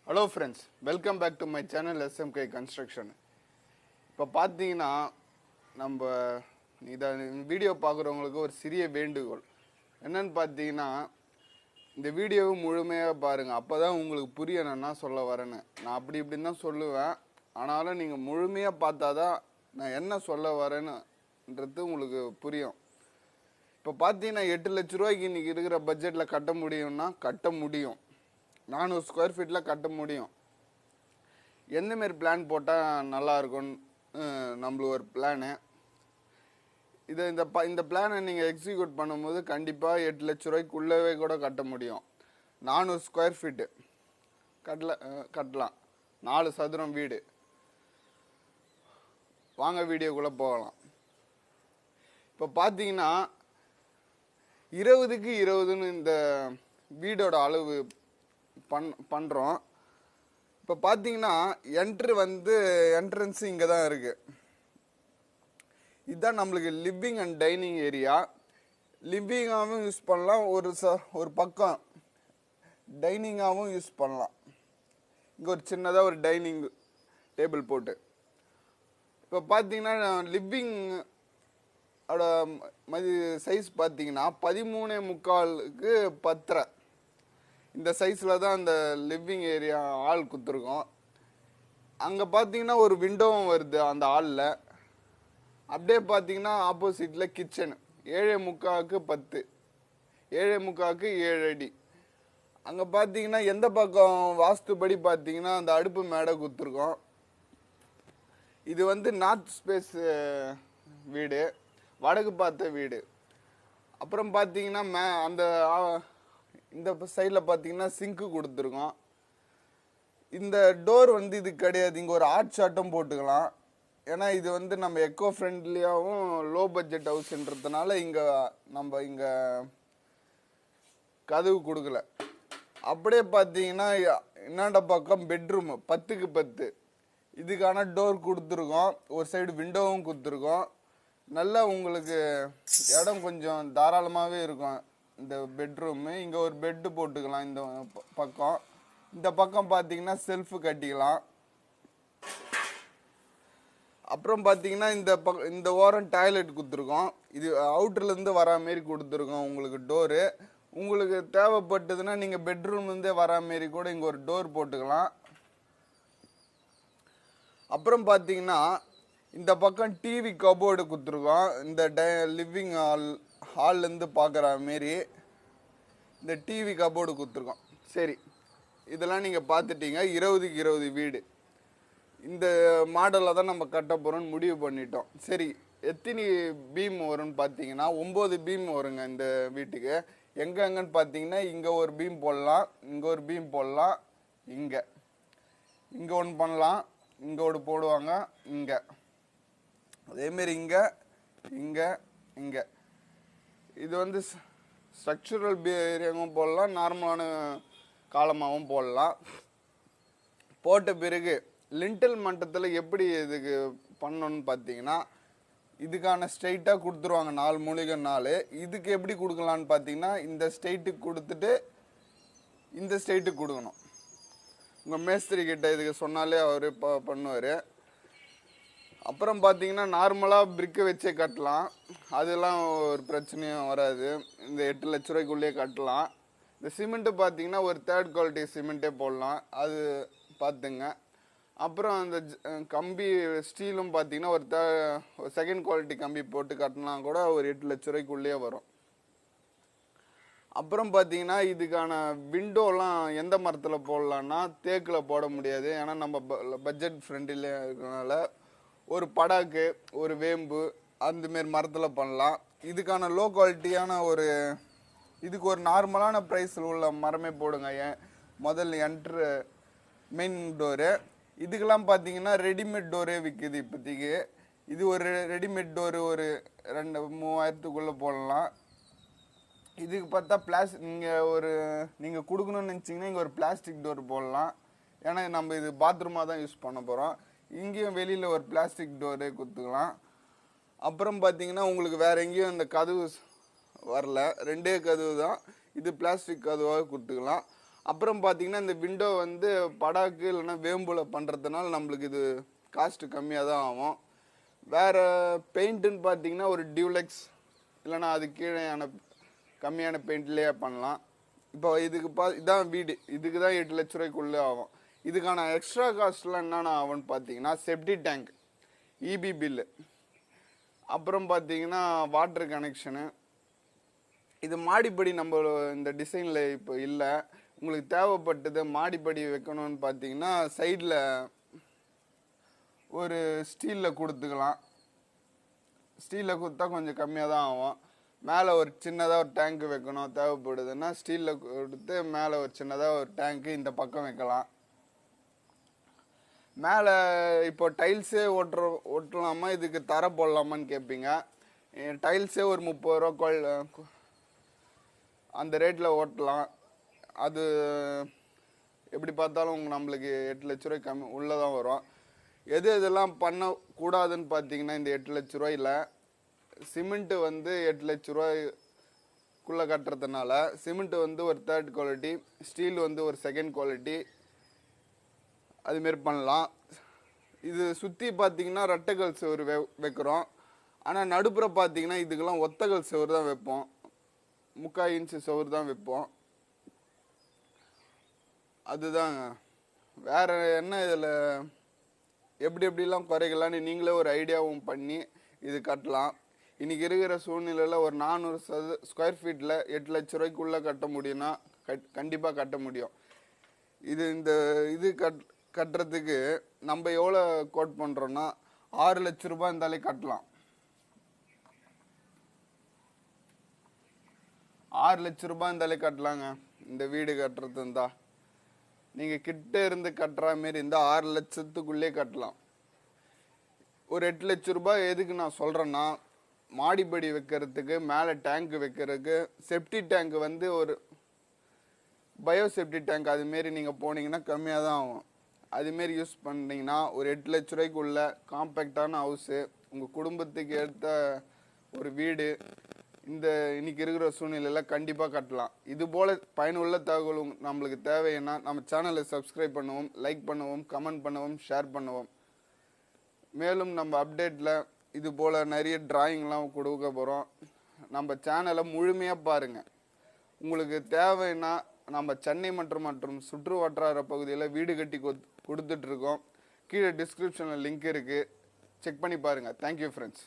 Hello friends, welcome back to my channel SMK Construction. இப்போ பார்த்தீங்கன்னா நம்ம இந்த வீடியோ பார்க்குறவங்களுக்கு ஒரு சிறிய வேண்டுகோள் என்னன்னு பார்த்தீங்கன்னா இந்த வீடியோவை முழுமையாக பாருங்கள். அப்போ தான் உங்களுக்கு புரியும் நான் என்ன சொல்ல வரேன்னு. நான் அப்படி இப்படின்னு தான் சொல்லுவேன், ஆனாலும் நீங்கள் முழுமையாக பார்த்தா தான் நான் என்ன சொல்ல வரேன்னுன்றது உங்களுக்கு புரியும். இப்போ பார்த்தீங்கன்னா 8 லட்ச ரூபாய்க்கு இன்றைக்கி இருக்கிற பட்ஜெட்டில் கட்ட முடியும்னா கட்ட முடியும். 400 ஸ்கொயர் ஃபீட்டில் கட்ட முடியும். எந்தமாரி பிளான் போட்டால் நல்லாயிருக்கும்னு நம்மளுக்கு ஒரு பிளானு. இந்த பிளானை நீங்கள் எக்ஸிக்யூட் பண்ணும்போது கண்டிப்பாக 8 லட்ச ரூபாய்க்குள்ளவே கூட கட்ட முடியும். 400 ஸ்கொயர் ஃபீட்டு கட்டலாம். 4 சதுரம் வீடு. வாங்க வீடியோக்குள்ளே போகலாம். இப்போ பார்த்தீங்கன்னா 20க்கு 20ன்னு இந்த வீடோட அளவு பண்ணுறோம். இப்போ பார்த்தீங்கன்னா என்ட்ரன்ஸு இங்கே தான் இருக்குது. இதுதான் நம்மளுக்கு லிவிங் அண்ட் டைனிங் ஏரியா. லிவிங்காகவும் யூஸ் பண்ணலாம், ஒரு பக்கம் டைனிங்காகவும் யூஸ் பண்ணலாம். இங்கே ஒரு சின்னதாக ஒரு டைனிங் டேபிள் போட்டு இப்போ பார்த்தீங்கன்னா லிவிங் சைஸ் பார்த்தீங்கன்னா 13.75க்கு 10.5 இந்த சைஸில் தான் அந்த லிவிங் ஏரியா ஹால் கொடுத்துருக்கோம். அங்கே பார்த்தீங்கன்னா ஒரு விண்டோவும் வருது அந்த ஹாலில். அப்படியே பார்த்தீங்கன்னா ஆப்போசிட்டில் கிச்சன் 7.75க்கு 10, 7.75க்கு 7 அடி. அங்கே பார்த்தீங்கன்னா எந்த பக்கம் வாஸ்துபடி பார்த்தீங்கன்னா அந்த அடுப்பு மேடை கொடுத்துருக்கோம். இது வந்து நார்த் ஸ்பேஸ் வீடு, வடக்கு பார்த்த வீடு. அப்புறம் பார்த்தீங்கன்னா அந்த இந்த சைடில் பார்த்தீங்கன்னா சிங்க்கு கொடுத்துருக்கோம். இந்த டோர் வந்து இது கிடையாது, இங்கே ஒரு ஆர்ட் ஷாட்டும் போட்டுக்கலாம். ஏன்னா இது வந்து நம்ம எக்கோ ஃப்ரெண்ட்லியாகவும் லோ பட்ஜெட் ஹவுஸ்ன்றதுனால இங்கே கதவு கொடுக்கல. அப்படியே பார்த்தீங்கன்னா என்னண்ட பக்கம் பெட்ரூமு 10க்கு 10 இதுக்கான டோர் கொடுத்துருக்கோம். ஒரு சைடு விண்டோவும் கொடுத்துருக்கோம். நல்லா உங்களுக்கு இடம் கொஞ்சம் தாராளமாகவே இருக்கும். இந்த பெட்ரூமு இங்கே ஒரு பெட்டு போட்டுக்கலாம். இந்த பக்கம் பார்த்தீங்கன்னா செல்ஃபு கட்டிக்கலாம். அப்புறம் பார்த்தீங்கன்னா இந்த ஓரம் டாய்லெட் கொடுத்துருக்கோம். இது அவுட்டர்லேருந்து வரா மாரி கொடுத்துருக்கோம் உங்களுக்கு டோரு. உங்களுக்கு தேவைப்பட்டதுன்னா நீங்கள் பெட்ரூம்லேருந்தே வரா மாரி கூட இங்கே ஒரு டோர் போட்டுக்கலாம். அப்புறம் பார்த்தீங்கன்னா இந்த பக்கம் டிவி கபோர்டு கொடுத்துருக்கோம். இந்த லிவிங் ஹால்லேருந்து பார்க்குற மாரி இந்த டிவி கபோர்டு கொடுத்துருக்கோம். சரி, இதெல்லாம் நீங்கள் பார்த்துட்டீங்க. 20க்கு 20 வீடு இந்த மாடலில் தான் நம்ம கட்ட போகிறோம்னு முடிவு பண்ணிட்டோம். சரி, எத்தனை பீம் வரும்னு பார்த்தீங்கன்னா 9 பீம் வருங்க இந்த வீட்டுக்கு. எங்கன்னு பார்த்தீங்கன்னா இங்கே ஒரு பீம் போடலாம், இங்கே ஒரு பீம் போடலாம், இங்கே ஒன்று பண்ணலாம், இங்கே ஒன்று போடுவாங்க, இங்கே அதேமாரி இங்கே இது வந்து ஸ்ட்ரக்சரல் ஏரியாவும் போடலாம், நார்மலான காலமாகவும் போடலாம். போட்ட பிறகு லிண்டல் மட்டத்தில் எப்படி இதுக்கு பண்ணணும்னு பார்த்தீங்கன்னா இதுக்கான ஸ்ட்ரைட்டாக கொடுத்துருவாங்க 4 மூலிகை 4. இதுக்கு எப்படி கொடுக்கலான்னு பார்த்தீங்கன்னா இந்த ஸ்ட்ரைட்டுக்கு கொடுத்துட்டு இந்த ஸ்ட்ரைட்டுக்கு கொடுக்கணும். உங்கள் மேஸ்திரி கிட்ட இதுக்கு சொன்னாலே அவர் பண்ணுவார். அப்புறம் பார்த்தீங்கன்னா நார்மலாக பிரிக்கை வச்சே கட்டலாம், அதெல்லாம் ஒரு பிரச்சனையும் வராது. இந்த 8 லட்ச ரூபாய்க்குள்ளேயே கட்டலாம். இந்த சிமெண்ட்டு பார்த்தீங்கன்னா ஒரு 3rd குவாலிட்டி சிமெண்ட்டே போடலாம், அது பார்த்துங்க. அப்புறம் அந்த கம்பி ஸ்டீலும் பார்த்தீங்கன்னா ஒரு 2nd குவாலிட்டி கம்பி போட்டு கட்டினா கூட ஒரு 8 லட்ச ரூபாய்க்குள்ளேயே வரும். அப்புறம் பார்த்தீங்கன்னா இதுக்கான விண்டோலாம் எந்த மரத்தில் போடலான்னா தேக்கில் போட முடியாது, ஏன்னா நம்ம பட்ஜெட் ஃப்ரெண்ட்லியே இருக்கிறனால ஒரு படாக்கு, ஒரு வேம்பு அந்தமாரி மரத்தில் பண்ணலாம். இதுக்கான லோ குவாலிட்டியான இதுக்கு ஒரு நார்மலான ப்ரைஸில் உள்ள மரமே போடுங்க. முதல்ல மெயின் டோரு. இதுக்கெல்லாம் பார்த்தீங்கன்னா ரெடிமேட் டோரே விற்குது இப்போதைக்கு. இது ஒரு ரெடிமேட் டோரு ஒரு 2-3000க்குள்ளே போடலாம். இதுக்கு பார்த்தா நீங்கள் கொடுக்கணும்னு நினச்சிங்கன்னா இங்கே ஒரு பிளாஸ்டிக் டோர் போடலாம், ஏன்னா நம்ம இது பாத்ரூமாக தான் யூஸ் பண்ண போகிறோம். இங்கேயும் வெளியில் ஒரு பிளாஸ்டிக் டோரே கொடுத்துக்கலாம். அப்புறம் பார்த்தீங்கன்னா உங்களுக்கு வேறு எங்கேயும் இந்த கதவு வரல, 2 கதவு தான், இது பிளாஸ்டிக் கதவாக கொடுத்துக்கலாம். அப்புறம் பார்த்தீங்கன்னா இந்த விண்டோ வந்து படாக்கு இல்லைன்னா வேம்புல பண்ணுறதுனால நம்மளுக்கு இது காஸ்ட்டு கம்மியாக தான் ஆகும். வேறு பெயிண்ட்டுன்னு பார்த்தீங்கன்னா ஒரு டியூலெக்ஸ் இல்லைன்னா அது கீழேயான கம்மியான பெயிண்ட்லேயே பண்ணலாம். இப்போ இதுக்கு இதான் வீடு, இதுக்கு தான் 8 லட்ச ரூபாய்க்குள்ளே ஆகும். இதுக்கான எக்ஸ்ட்ரா காஸ்ட்லாம் என்னென்ன ஆகும்னு பார்த்தீங்கன்னா செப்டி டேங்க், இபி பில்லு, அப்புறம் பார்த்தீங்கன்னா வாட்டர் கனெக்ஷனு. இது மாடிப்படி நம்ம இந்த டிசைனில் இப்போ இல்லை. உங்களுக்கு தேவைப்பட்டது மாடிப்படி வைக்கணும்னு பார்த்தீங்கன்னா சைடில் ஒரு ஸ்டீலில் கொடுத்துக்கலாம். ஸ்டீலில் கொடுத்தா கொஞ்சம் கம்மியாக தான் ஆகும். மேலே ஒரு சின்னதாக ஒரு டேங்க் வைக்கணும் தேவைப்படுதுன்னா ஸ்டீலில் கொடுத்து மேலே ஒரு சின்னதாக ஒரு டேங்க்கு இந்த பக்கம் வைக்கலாம். மேலே இப்போ டைல்ஸே ஒட்டலாமா, இதுக்கு தர போடலாமான்னு கேட்பீங்க. டைல்ஸே ஒரு 30 ரூபா அந்த ரேட்டில் ஓட்டலாம். அது எப்படி பார்த்தாலும் நம்மளுக்கு 8 லட்ச ரூபாய் கம்மி உள்ளே தான் வரும். எது எதெல்லாம் பண்ணக்கூடாதுன்னு பார்த்தீங்கன்னா இந்த 8 லட்ச ரூபாயில் சிமெண்ட்டு வந்து 8 லட்ச ரூபாய்க்குள்ளே கட்டுறதுனால சிமெண்ட்டு வந்து ஒரு 3rd குவாலிட்டி, ஸ்டீல் வந்து ஒரு 2nd குவாலிட்டி, அதுமாரி பண்ணலாம். இது சுற்றி பார்த்தீங்கன்னா ரெட்டைக்கல் செவரு வைக்கிறோம். ஆனால் நடுப்புற பார்த்தீங்கன்னா இதுக்கெல்லாம் ஒத்தகல் செவரு தான் வைப்போம். 3/4 இன்ச்சு செவரு தான் வைப்போம். அதுதாங்க. வேறு என்ன இதில் எப்படிலாம் குறைக்கலான்னு நீங்களே ஒரு ஐடியாவும் பண்ணி இது கட்டலாம். இன்றைக்கி இருக்கிற சூழ்நிலையில் ஒரு 400 ஸ்கொயர் ஃபீட்டில் 8 லட்ச ரூபாய்க்குள்ளே கட்ட முடியும்னா கண்டிப்பாக கட்ட முடியும். இது கட்டுறதுக்கு நம்ம எவ்வளோ கோட் பண்ணுறோன்னா 6 லட்ச ரூபாய் இருந்தாலே கட்டலாம். 6 லட்ச ரூபாய் இருந்தாலே கட்டலாங்க. இந்த வீடு கட்டுறது இருந்தால் நீங்கள் கிட்ட இருந்து கட்டுற மாரி இருந்தால் 6 லட்சத்துக்குள்ளே கட்டலாம். ஒரு 8 லட்ச ரூபாய் எதுக்கு நான் சொல்கிறேன்னா மாடிப்படி வைக்கிறதுக்கு, மேலே டேங்க் வைக்கிறதுக்கு, செப்டி டேங்க் வந்து ஒரு பயோ செப்டி டேங்க் அதுமாரி நீங்கள் போனீங்கன்னா கம்மியாக தான் ஆகும். அதுமாரி யூஸ் பண்ணிங்கன்னா ஒரு 8 லட்ச ரூபாய்க்குள்ள காம்பேக்டான ஹவுஸு, உங்கள் குடும்பத்துக்கு ஏற்ற ஒரு வீடு இன்னைக்கு இருக்கிற சூழ்நிலையில் கண்டிப்பாக கட்டலாம். இது போல் பயனுள்ள தகவல் நம்மளுக்கு தேவைன்னா நம்ம சேனலை சப்ஸ்கிரைப் பண்ணுவோம், லைக் பண்ணுவோம், கமெண்ட் பண்ணுவோம், ஷேர் பண்ணுவோம். மேலும் நம்ம அப்டேட்டில் இது போல் நிறைய டிராயிங்லாம் கொடுக்க போகிறோம். நம்ம சேனலை முழுமையாக பாருங்கள். உங்களுக்கு தேவைன்னா நம்ம சென்னை மற்றும் சுற்று வட்டார பகுதியில் வீடு கட்டி கொடுத்துட்ருக்கோம். கீழே டிஸ்கிரிப்ஷனில் லிங்க் இருக்குது, செக் பண்ணி பாருங்கள். Thank you friends.